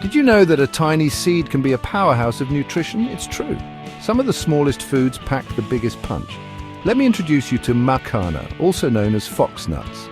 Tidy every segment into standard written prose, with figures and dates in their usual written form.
Did you know that a tiny seed can be a powerhouse of nutrition? It's true. Some of the smallest foods pack the biggest punch. Let me introduce you to Makhana, also known as fox nuts.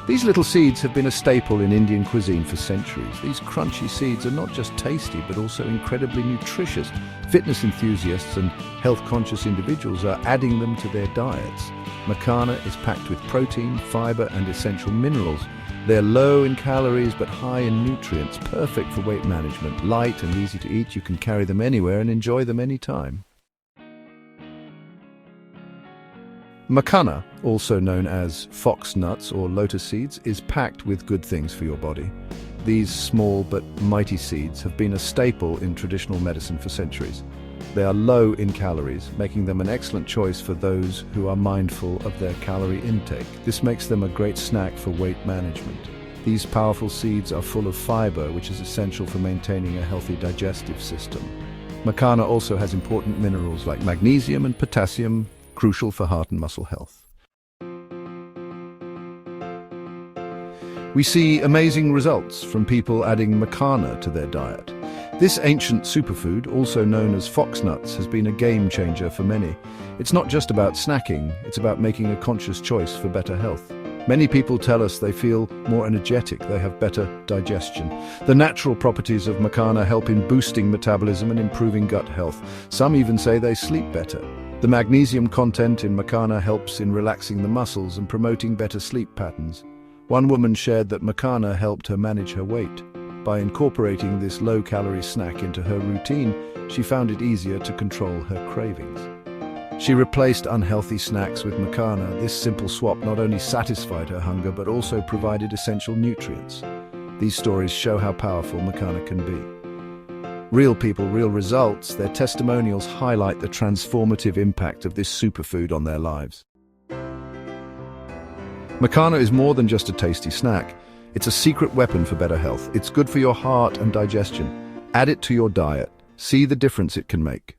These little seeds have been a staple in Indian cuisine for centuries. These crunchy seeds are not just tasty, but also incredibly nutritious. Fitness enthusiasts and health-conscious individuals are adding them to their diets. Makhana is packed with protein, fiber, and essential minerals. They're low in calories but high in nutrients, perfect for weight management. Light and easy to eat, you can carry them anywhere and enjoy them anytime. Makhana, also known as fox nuts or lotus seeds, is packed with good things for your body. These small but mighty seeds have been a staple in traditional medicine for centuries. They are low in calories, making them an excellent choice for those who are mindful of their calorie intake. This makes them a great snack for weight management. These powerful seeds are full of fiber, which is essential for maintaining a healthy digestive system. Makhana also has important minerals like magnesium and potassium, crucial for heart and muscle health. We see amazing results from people adding Makhana to their diet. This ancient superfood, also known as fox nuts, has been a game changer for many. It's not just about snacking, it's about making a conscious choice for better health. Many people tell us they feel more energetic, they have better digestion. The natural properties of Makhana help in boosting metabolism and improving gut health. Some even say they sleep better. The magnesium content in Makhana helps in relaxing the muscles and promoting better sleep patterns. One woman shared that Makhana helped her manage her weight. By incorporating this low-calorie snack into her routine, she found it easier to control her cravings. She replaced unhealthy snacks with Makhana. This simple swap not only satisfied her hunger, but also provided essential nutrients. These stories show how powerful Makhana can be. Real people, real results. Their testimonials highlight the transformative impact of this superfood on their lives. Makhana is more than just a tasty snack. It's a secret weapon for better health. It's good for your heart and digestion. Add it to your diet. See the difference it can make.